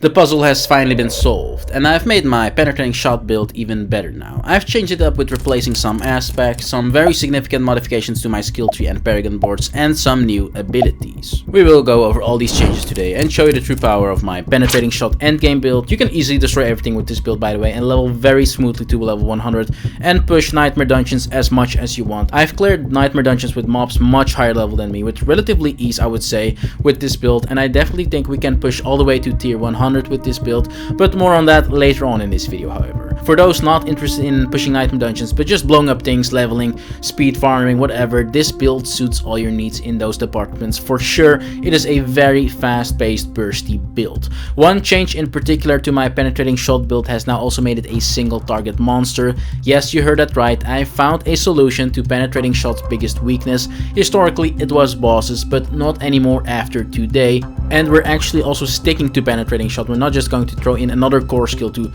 The puzzle has finally been solved, and I've made my penetrating shot build even better now. I've changed it up with replacing some aspects, some very significant modifications to my skill tree and Paragon Boards, and some new abilities. We will go over all these changes today and show you the true power of my penetrating shot endgame build. You can easily destroy everything with this build, by the way, and level very smoothly to level 100 and push nightmare dungeons as much as you want. I've cleared nightmare dungeons with mobs much higher level than me, with relatively ease I would say, with this build, and I definitely think we can push all the way to tier 100 with this build, but more on that later on in this video however. For those not interested in pushing nightmare dungeons but just blowing up things, leveling, speed farming, whatever, this build suits all your needs in those departments for sure. It is a very fast-paced, bursty build. One change in particular to my penetrating shot build has now also made it a single target monster. Yes, you heard that right, I found a solution to penetrating shot's biggest weakness. Historically it was bosses, but not anymore after today, and we're actually also sticking to penetrating shot. We're not just going to throw in another core skill to,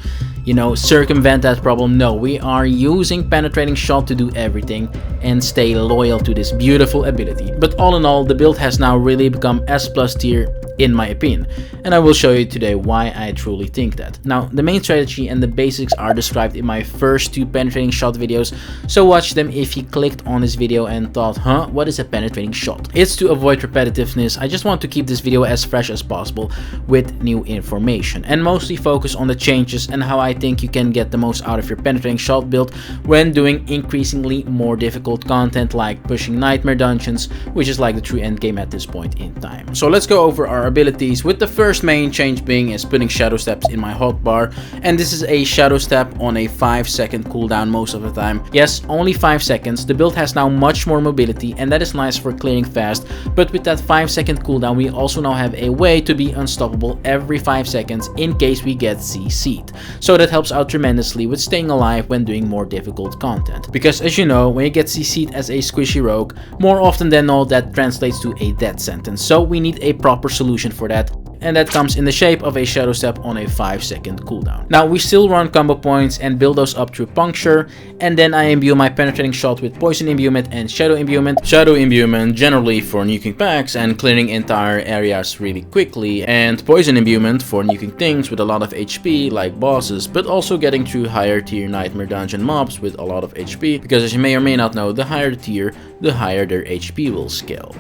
circumvent that problem. No, we are using penetrating shot to do everything and stay loyal to this beautiful ability. But all in all, the build has now really become S+ tier in my opinion, and I will show you today why I truly think that. Now, the main strategy and the basics are described in my first two penetrating shot videos, so watch them if you clicked on this video and thought, huh, what is a penetrating shot? It's to avoid repetitiveness. I just want to keep this video as fresh as possible with new information, and mostly focus on the changes and how I think you can get the most out of your penetrating shot build when doing increasingly more difficult content like pushing nightmare dungeons, which is like the true endgame at this point in time. So let's go over our abilities, with the first main change being is putting shadow steps in my hotbar, and this is a shadow step on a 5-second cooldown most of the time. Yes, only 5 seconds. The build has now much more mobility, and that is nice for clearing fast, but with that 5-second cooldown we also now have a way to be unstoppable every 5 seconds in case we get CC'd. So that helps out tremendously with staying alive when doing more difficult content, because as you know, when you get CC'd as a squishy rogue, more often than not that translates to a death sentence, so we need a proper solution for that, and that comes in the shape of a shadow step on a 5-second cooldown. Now we still run combo points and build those up through puncture, and then I imbue my penetrating shot with poison imbuement and shadow imbuement. Shadow imbuement generally for nuking packs and clearing entire areas really quickly, and poison imbuement for nuking things with a lot of HP like bosses, but also getting through higher tier nightmare dungeon mobs with a lot of HP, because as you may or may not know, the higher the tier, the higher their HP will scale.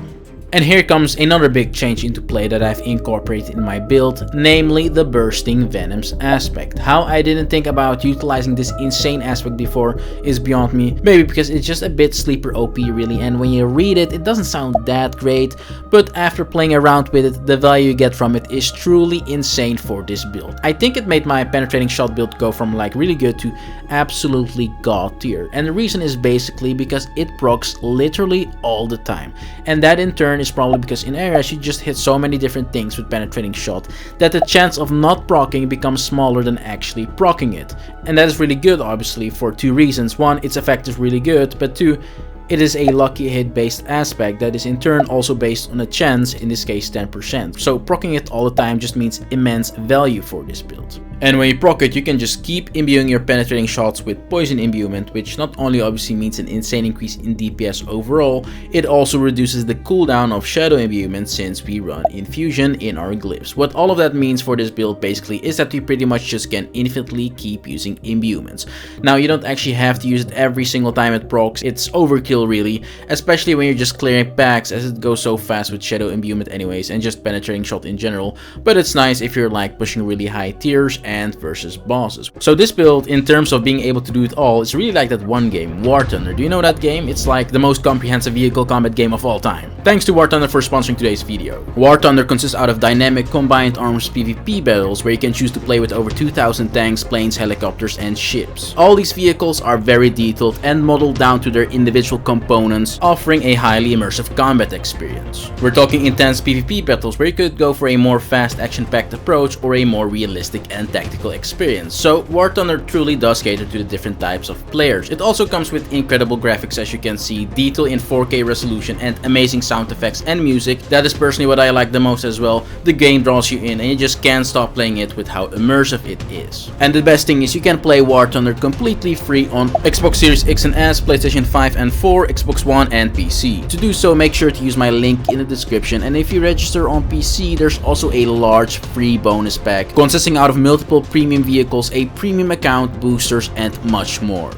And here comes another big change into play that I've incorporated in my build, namely the bursting venoms aspect. How I didn't think about utilizing this insane aspect before is beyond me, maybe because it's just a bit sleeper OP really, and when you read it, it doesn't sound that great, but after playing around with it, the value you get from it is truly insane for this build. I think it made my penetrating shot build go from like really good to absolutely god tier, and the reason is basically because it procs literally all the time, and that in turn is probably because in areas you just hit so many different things with penetrating shot that the chance of not proccing becomes smaller than actually proccing it. And that is really good obviously for two reasons. One, its effect is really good, but two, it is a lucky hit based aspect that is in turn also based on a chance, in this case 10%. So proccing it all the time just means immense value for this build. And when you proc it, you can just keep imbuing your penetrating shots with poison imbuement, which not only obviously means an insane increase in DPS overall, it also reduces the cooldown of shadow imbuement since we run infusion in our glyphs. What all of that means for this build basically is that we pretty much just can infinitely keep using imbuments. Now you don't actually have to use it every single time it procs, it's overkill really, especially when you're just clearing packs as it goes so fast with shadow imbuement anyways and just penetrating shot in general, but it's nice if you're like pushing really high tiers and versus bosses. So this build, in terms of being able to do it all, is really like that one game, War Thunder. Do you know that game? It's like the most comprehensive vehicle combat game of all time. Thanks to War Thunder for sponsoring today's video. War Thunder consists out of dynamic combined arms PvP battles where you can choose to play with over 2,000 tanks, planes, helicopters and ships. All these vehicles are very detailed and modeled down to their individual components, offering a highly immersive combat experience. We're talking intense PvP battles where you could go for a more fast action-packed approach or a more realistic and tactical experience. So War Thunder truly does cater to the different types of players. It also comes with incredible graphics, as you can see, detail in 4K resolution and amazing sound effects and music. That is personally what I like the most as well. The game draws you in and you just can't stop playing it with how immersive it is. And the best thing is you can play War Thunder completely free on Xbox Series X and S, PlayStation 5 and 4, for Xbox One and PC. To do so, make sure to use my link in the description, and if you register on PC, there's also a large free bonus pack consisting out of multiple premium vehicles, a premium account, boosters, and much more.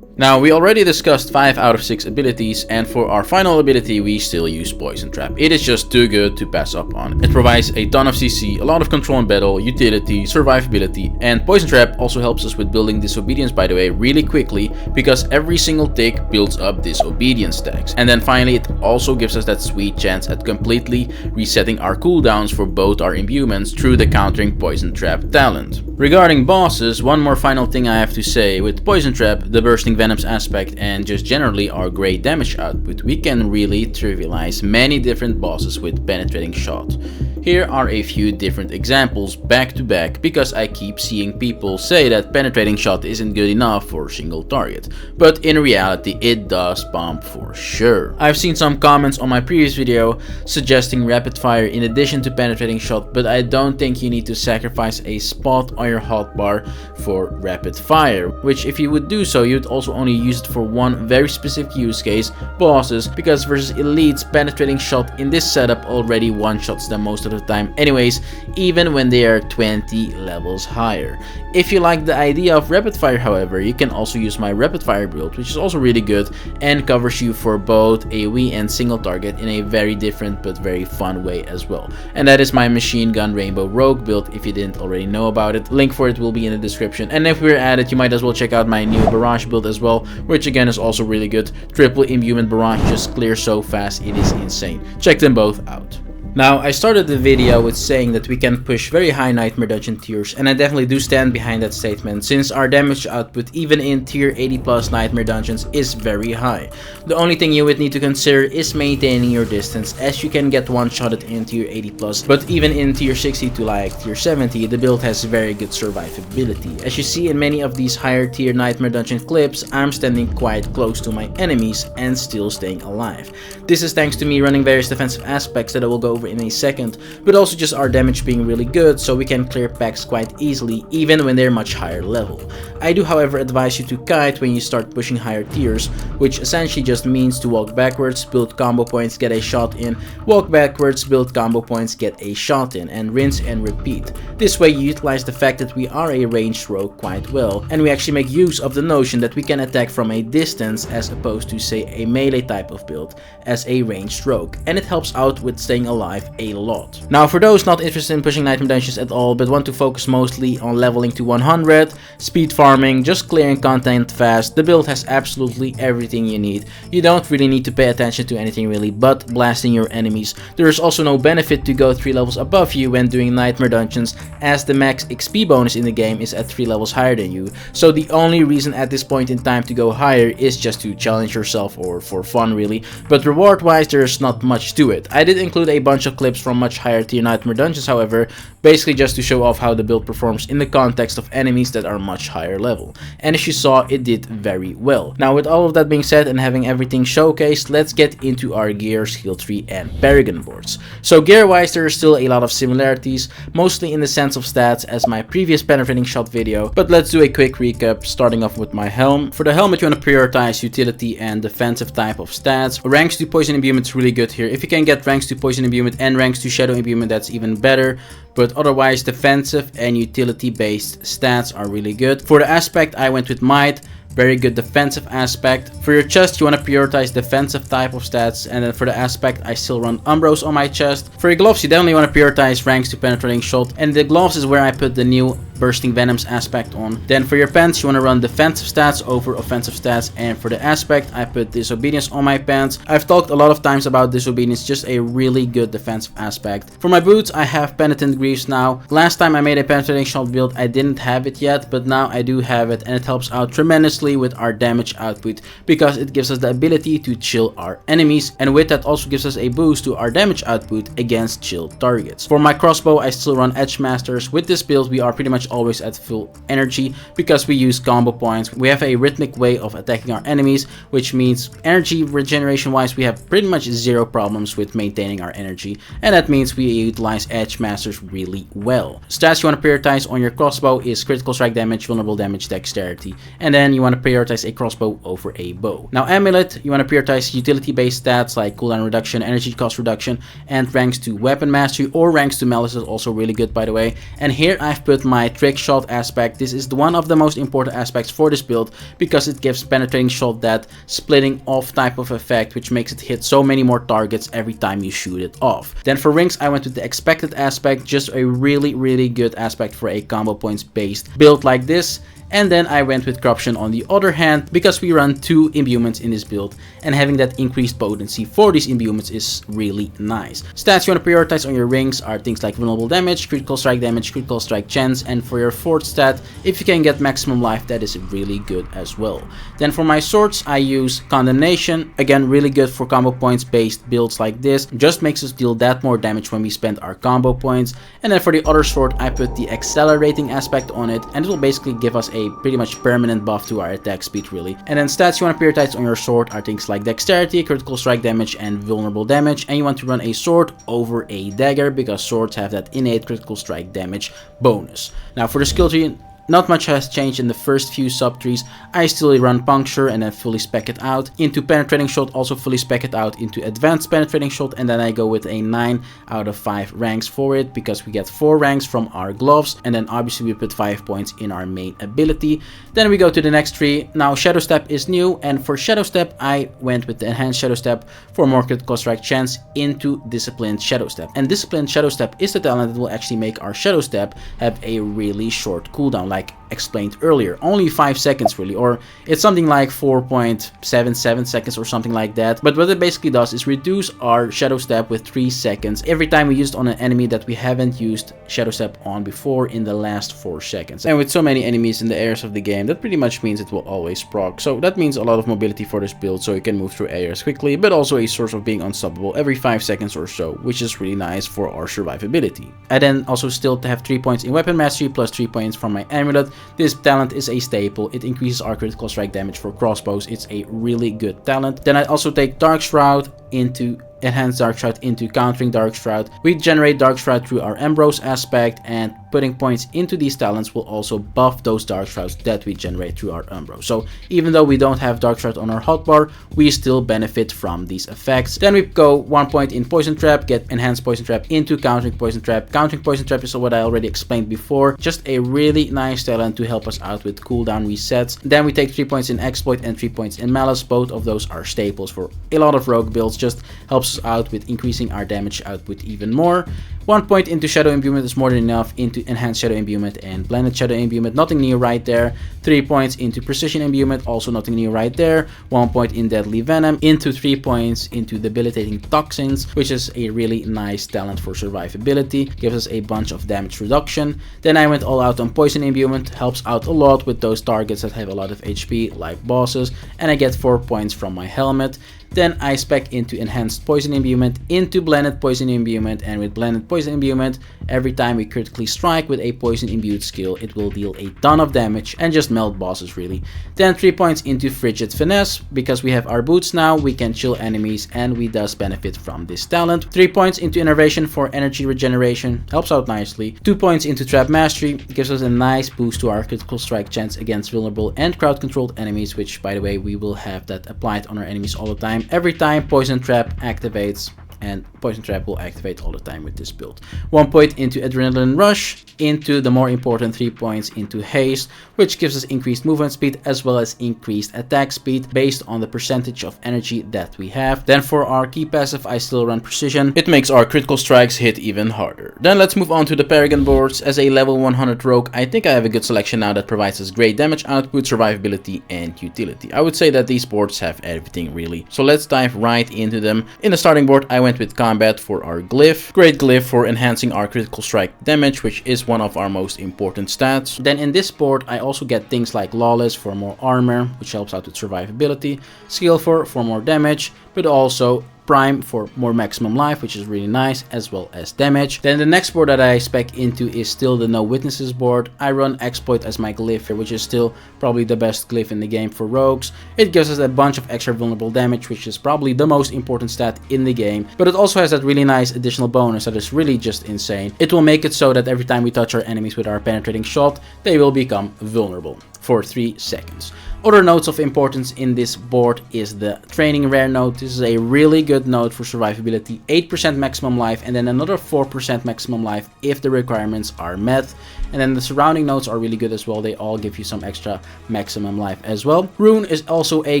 Now, we already discussed 5 out of 6 abilities, and for our final ability we still use Poison Trap. It is just too good to pass up on. It provides a ton of CC, a lot of control in battle, utility, survivability, and Poison Trap also helps us with building Disobedience, by the way, really quickly, because every single tick builds up Disobedience stacks. And then finally, it also gives us that sweet chance at completely resetting our cooldowns for both our imbuements through the countering Poison Trap talent. Regarding bosses, one more final thing I have to say. With Poison Trap, the Bursting Venom's aspect, and just generally our great damage output, we can really trivialize many different bosses with Penetrating Shot. Here are a few different examples back to back, because I keep seeing people say that Penetrating Shot isn't good enough for a single target, but in reality it does pump for sure. I've seen some comments on my previous video suggesting Rapid Fire in addition to Penetrating Shot, but I don't think you need to sacrifice a spot on your hotbar for Rapid Fire, which if you would do so, you'd also only use it for one very specific use case, bosses, because versus elites, Penetrating Shot in this setup already one-shots them most of the time anyways, even when they are 20 levels higher. If you like the idea of Rapid Fire, however, you can also use my Rapid Fire build, which is also really good and covers you for both AoE and single target in a very different but very fun way as well. And that is my Machine Gun Rainbow Rogue build, if you didn't already know about it. Link for it will be in the description, and if we're at it, you might as well check out my new Barrage build as well, which again is also really good. Triple Imbuement Barrage just clears so fast, it is insane. Check them both out. Now, I started the video with saying that we can push very high Nightmare Dungeon tiers, and I definitely do stand behind that statement, since our damage output even in tier 80 plus Nightmare Dungeons is very high. The only thing you would need to consider is maintaining your distance, as you can get one-shotted in tier 80 plus, but even in tier 60 to like tier 70, the build has very good survivability. As you see in many of these higher tier Nightmare Dungeon clips, I'm standing quite close to my enemies and still staying alive. This is thanks to me running various defensive aspects that I will go over in a second, but also just our damage being really good, so we can clear packs quite easily even when they're much higher level. I do however advise you to kite when you start pushing higher tiers, which essentially just means to walk backwards, build combo points, get a shot in, walk backwards, build combo points, get a shot in, and rinse and repeat. This way you utilize the fact that we are a ranged rogue quite well, and we actually make use of the notion that we can attack from a distance as opposed to say a melee type of build as a ranged rogue, and it helps out with staying alive a lot. Now, for those not interested in pushing Nightmare Dungeons at all but want to focus mostly on leveling to 100, speed farming, just clearing content fast, the build has absolutely everything you need. You don't really need to pay attention to anything really but blasting your enemies. There is also no benefit to go 3 levels above you when doing Nightmare Dungeons, as the max XP bonus in the game is at 3 levels higher than you, so the only reason at this point in time to go higher is just to challenge yourself or for fun really, but reward wise there's not much to it. I did include a bunch of clips from much higher tier Nightmare Dungeons however, basically just to show off how the build performs in the context of enemies that are much higher level, and as you saw, it did very well. Now, with all of that being said and having everything showcased, let's get into our gear, skill tree, and Paragon Boards. So gear wise, there is still a lot of similarities, mostly in the sense of stats as my previous Penetrating Shot video, but let's do a quick recap, starting off with my helm. For the helmet you want to prioritize utility and defensive type of stats. Ranks to Poison Imbuement is really good here. If you can get ranks to Poison Imbuement and ranks to Shadow Imbuement, that's even better, but otherwise defensive and utility based stats are really good. For the aspect I went with Might, very good defensive aspect. For your chest you want to prioritize defensive type of stats, and then for the aspect I still run Umbros on my chest. For your gloves you definitely want to prioritize ranks to Penetrating Shot, and the gloves is where I put the new Bursting Venom's aspect on. Then for your pants you want to run defensive stats over offensive stats, and for the aspect I put Disobedience on my pants. I've talked a lot of times about Disobedience, just a really good defensive aspect. For my boots I have Penitent Greaves now. Last time I made a Penetrating Shot build I didn't have it yet, but now I do have it, and it helps out tremendously with our damage output because it gives us the ability to chill our enemies, and with that also gives us a boost to our damage output against chilled targets. For my crossbow I still run Edge Masters. With this build we are pretty much always at full energy because we use combo points. We have a rhythmic way of attacking our enemies, which means energy regeneration wise we have pretty much zero problems with maintaining our energy, and that means we utilize edge masters really well. Stats you want to prioritize on your crossbow is critical strike damage, vulnerable damage, dexterity, and then you want to prioritize a crossbow over a bow. Now amulet, you want to prioritize utility based stats like cooldown reduction, energy cost reduction, and ranks to weapon mastery or ranks to malice is also really good, by the way. And here I've put my trick shot aspect. This is one of the most important aspects for this build because it gives penetrating shot that splitting off type of effect, which makes it hit so many more targets every time you shoot it off. Then for rings I went with the expected aspect, just a really good aspect for a combo points based build like this. And then I went with corruption on the other hand because we run 2 imbuements in this build, and having that increased potency for these imbuements is really nice. Stats you want to prioritize on your rings are things like vulnerable damage, critical strike damage, critical strike chance, and for your fourth stat, if you can get maximum life, that is really good as well. Then for my swords I use condemnation, again really good for combo points based builds like this, just makes us deal that more damage when we spend our combo points. And then for the other sword I put the accelerating aspect on it, and it will basically give us a pretty much permanent buff to our attack speed really. And then stats you want to prioritize on your sword are things like dexterity, critical strike damage, and vulnerable damage, and you want to run a sword over a dagger because swords have that innate critical strike damage bonus. Now for the skill tree, not much has changed in the first few sub-trees. I still run puncture and then fully spec it out into penetrating shot, also fully spec it out into advanced penetrating shot, and then I go with a 9 out of 5 ranks for it because we get 4 ranks from our gloves, and then obviously we put 5 points in our main ability. Then we go to the next tree. Now Shadow Step is new, and for Shadow Step I went with the enhanced Shadow Step for more critical strike chance into disciplined Shadow Step. And disciplined Shadow Step is the talent that will actually make our Shadow Step have a really short cooldown, like explained earlier, only 5 seconds really, or it's something like 4.77 seconds or something like that. But what it basically does is reduce our Shadow Step with 3 seconds every time we use it on an enemy that we haven't used Shadow Step on before in the last 4 seconds. And with so many enemies in the areas of the game, that pretty much means it will always proc. So that means a lot of mobility for this build, so you can move through areas quickly, but also a source of being unstoppable every 5 seconds or so, which is really nice for our survivability. I then also still have 3 points in weapon mastery plus 3 points from my amulet. This talent is a staple. It increases our critical strike damage for crossbows. It's a really good talent. Then I also take Dark Shroud into enhance Dark Shroud into countering Dark Shroud. We generate Dark Shroud through our Ambrose aspect, and putting points into these talents will also buff those Dark Shrouds that we generate through our Ambrose. So even though we don't have Dark Shroud on our hotbar, we still benefit from these effects. Then we go 1 point in Poison Trap, get enhanced Poison Trap into countering Poison Trap. Countering Poison Trap is what I already explained before, just a really nice talent to help us out with cooldown resets. Then we take 3 points in Exploit and 3 points in Malice. Both of those are staples for a lot of rogue builds, just helps us out with increasing our damage output even more. 1 point into Shadow Imbuement is more than enough into Enhanced Shadow Imbuement and Blended Shadow Imbuement, nothing new right there. 3 points into Precision Imbuement, also nothing new right there. 1 point in Deadly Venom, into 3 points into Debilitating Toxins, which is a really nice talent for survivability, gives us a bunch of damage reduction. Then I went all out on Poison Imbuement, helps out a lot with those targets that have a lot of HP, like bosses, and I get 4 points from my helmet. Then I spec into Enhanced Poison Imbuement, into Blended Poison Imbuement, and with Blended Poison Imbuement, every time we critically strike with a Poison Imbued skill, it will deal a ton of damage and just melt bosses really. Then 3 points into Frigid Finesse, because we have our boots now, we can chill enemies and we thus benefit from this talent. 3 points into Innervation for energy regeneration, helps out nicely. 2 points into Trap Mastery, gives us a nice boost to our critical strike chance against vulnerable and crowd controlled enemies, which by the way we will have that applied on our enemies all the time. Every time Poison Trap activates, and Poison Trap will activate all the time with this build. 1 point into Adrenaline Rush, into the more important 3 points into Haste, which gives us increased movement speed as well as increased attack speed based on the percentage of energy that we have. Then for our key passive, I still run Precision. It makes our critical strikes hit even harder. Then let's move on to the Paragon Boards. As a level 100 rogue, I think I have a good selection now that provides us great damage output, survivability, and utility. I would say that these boards have everything really. So let's dive right into them. In the starting board, I went with Combat for our Glyph. Great Glyph for enhancing our critical strike damage, which is one of our most important stats. Then in this board, I also get things like Lawless for more armor, which helps out with survivability, Skillful for more damage, but also Prime for more maximum life, which is really nice, as well as damage. Then the next board that I spec into is still the No Witnesses board. I run Exploit as my glyph here, which is still probably the best glyph in the game for rogues. It gives us a bunch of extra vulnerable damage, which is probably the most important stat in the game, but it also has that really nice additional bonus that is really just insane. It will make it so that every time we touch our enemies with our penetrating shot, they will become vulnerable for 3 seconds. Other notes of importance in this board is the training rare node. This is a really good node for survivability, 8% maximum life and then another 4% maximum life if the requirements are met. And then the surrounding nodes are really good as well. They all give you some extra maximum life as well. Rune is also a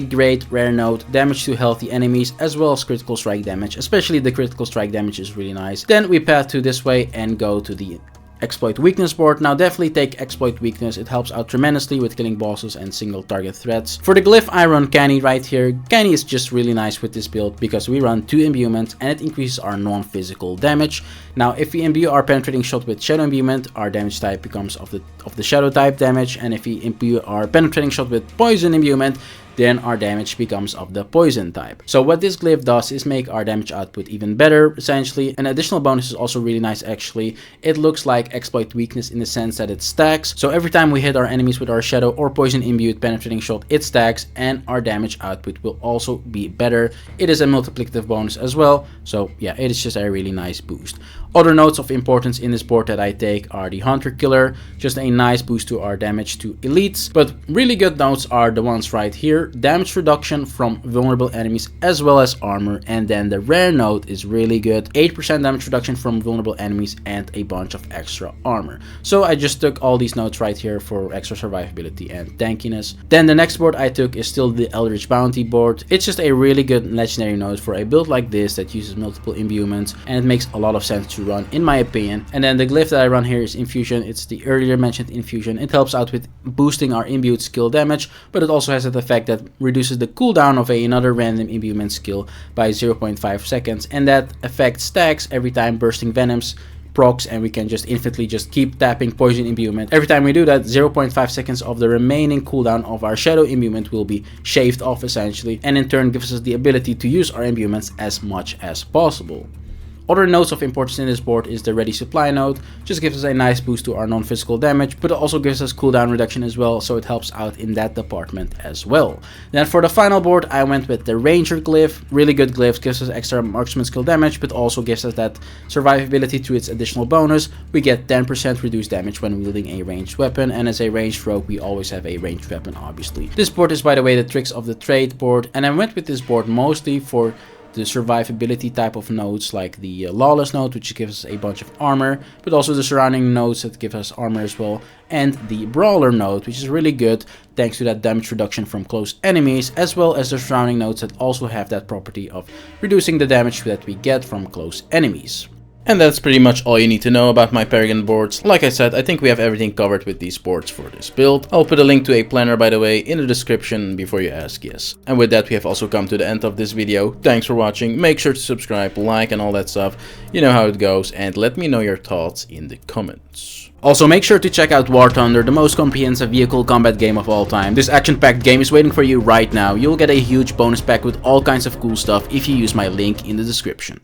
great rare node, damage to healthy enemies as well as critical strike damage, especially the critical strike damage is really nice. Then we path to this way and go to the Exploit Weakness board. Now definitely take Exploit Weakness, it helps out tremendously with killing bosses and single target threats. For the glyph I run Canny right here. Canny is just really nice with this build because we run 2 imbuement and it increases our non-physical damage. Now if we imbue our penetrating shot with shadow imbuement, our damage type becomes of the shadow type damage, and if we imbue our penetrating shot with poison imbuement, then our damage becomes of the poison type. So what this glyph does is make our damage output even better, essentially. An additional bonus is also really nice actually. It looks like Exploit Weakness in the sense that it stacks. So every time we hit our enemies with our shadow or poison imbued penetrating shot, it stacks and our damage output will also be better. It is a multiplicative bonus as well. So yeah, it is just a really nice boost. Other notes of importance in this board that I take are the Hunter Killer, just a nice boost to our damage to elites. But really good notes are the ones right here. Damage reduction from vulnerable enemies as well as armor, and then the rare note is really good, 8% damage reduction from vulnerable enemies and a bunch of extra armor. So I just took all these notes right here for extra survivability and tankiness. Then the next board I took is still the Eldritch Bounty board. It's just a really good legendary node for a build like this that uses multiple imbuements, and it makes a lot of sense to run in my opinion. And then the glyph that I run here is Infusion. It's the earlier mentioned Infusion. It helps out with boosting our imbued skill damage, but it also has the effect that reduces the cooldown of another random imbuement skill by 0.5 seconds, and that effect stacks every time Bursting Venoms procs, and we can just infinitely just keep tapping poison imbuement. Every time we do that, 0.5 seconds of the remaining cooldown of our shadow imbuement will be shaved off essentially, and in turn gives us the ability to use our imbuments as much as possible. Other notes of importance in this board is the Ready Supply node. Just gives us a nice boost to our non-physical damage, but it also gives us cooldown reduction as well, so it helps out in that department as well. Then for the final board I went with the Ranger glyph. Really good glyph, gives us extra marksman skill damage, but also gives us that survivability through its additional bonus. We get 10% reduced damage when wielding a ranged weapon, and as a ranged rogue we always have a ranged weapon obviously. This board is by the way the Tricks of the Trade board, and I went with this board mostly for the survivability type of nodes, like the Lawless node, which gives us a bunch of armor, but also the surrounding nodes that give us armor as well, and the Brawler node, which is really good thanks to that damage reduction from close enemies, as well as the surrounding nodes that also have that property of reducing the damage that we get from close enemies. And that's pretty much all you need to know about my Paragon boards. Like I said, I think we have everything covered with these boards for this build. I'll put a link to a planner by the way in the description before you ask, yes. And with that we have also come to the end of this video. Thanks for watching, make sure to subscribe, like and all that stuff. You know how it goes, and let me know your thoughts in the comments. Also make sure to check out War Thunder, the most comprehensive vehicle combat game of all time. This action-packed game is waiting for you right now. You'll get a huge bonus pack with all kinds of cool stuff if you use my link in the description.